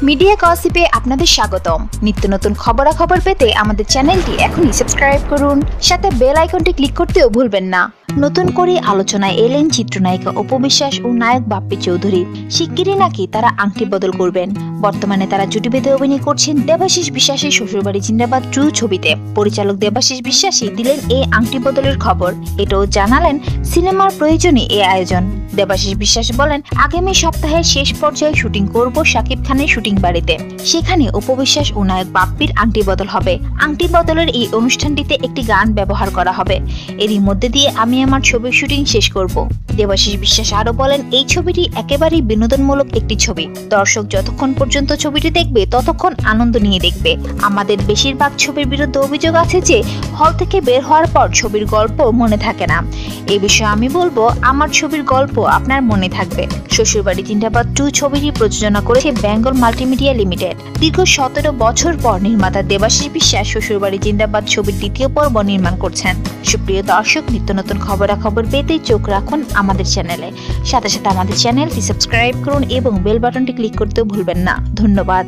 Media গসিপে আপনাদের স্বাগতম। নিত্য নতুন খবরাখবর পেতে আমাদের চ্যানেলটি এখনই সাবস্ক্রাইব করুন, সাথে বেল আইকনটি ক্লিক করতেও ভুলবেন না। নতুন করে আলোচনায় এলেন চিত্রনায়িকা অপু বিশ্বাস ও নায়ক বাপ্পি চৌধুরী। শিগগিরই নাকি তারা আংটি বদল করবেন। বর্তমানে তারা জুটি বেঁধে অভিনয় করছেন দেবাশিস বিশ্বাসের শ্বশুরবাড়ি জিন্দাবাদ 2 ছবিতে। পরিচালক দেবাশিস বিশ্বাসই দিলেন এই আংটি বদলের খবর। এটাও জানালেন সিনেমার প্রয়োজনে এই আয়োজন। দেবাশিস বিশ্বাস বলেন, আগামী সপ্তাহের শেষ পর্যায়ে শুটিং করব শাকিব খানের শুটিং বাড়িতে। সেখানে অপু বিশ্বাস ও নায়ক বাপ্পির আংটি বদল হবে। আংটি বদলের এই অনুষ্ঠানটিতে একটি গান ব্যবহার করা হবে। এরই মধ্যে দিয়ে আমি আমার ছবির শুটিং শেষ করব। দেবাশিস বিশ্বাস আরো বলেন, এই ছবিটি একেবারেই বিনোদনমূলক একটি ছবি। দর্শক যতক্ষণ পর্যন্ত ছবিটি দেখবে ততক্ষণ আনন্দ নিয়ে দেখবে। আমাদের বেশিরভাগ ছবির বিরুদ্ধে অভিযোগ আছে যে হল থেকে বের হওয়ার পর ছবির গল্প মনে থাকে না। এই বিষয়ে আমি বলবো, আমার ছবির গল্প আপনার মনে থাকবে। শ্বশুরবাড়ি জিন্দাবাদ 2 ছবিটি প্রযোজনা করেছে বেঙ্গল মাল্টিমিডিয়া লিমিটেড। দীর্ঘ 17 বছর পর নির্মাতা দেবাশিস বিশ্বাস শ্বশুরবাড়ি জিন্দাবাদ ছবির দ্বিতীয় পর্ব নির্মাণ করছেন। সুপ্রিয় দর্শক, নিত্য নতুন খবরাখবর পেতে চোখ রাখুন আমাদের চ্যানেলে। সাথে সাথে আমাদের চ্যানেলটি সাবস্ক্রাইব করুন এবং বেল বাটনটি ক্লিক করতেও ভুলবেন না। ধন্যবাদ।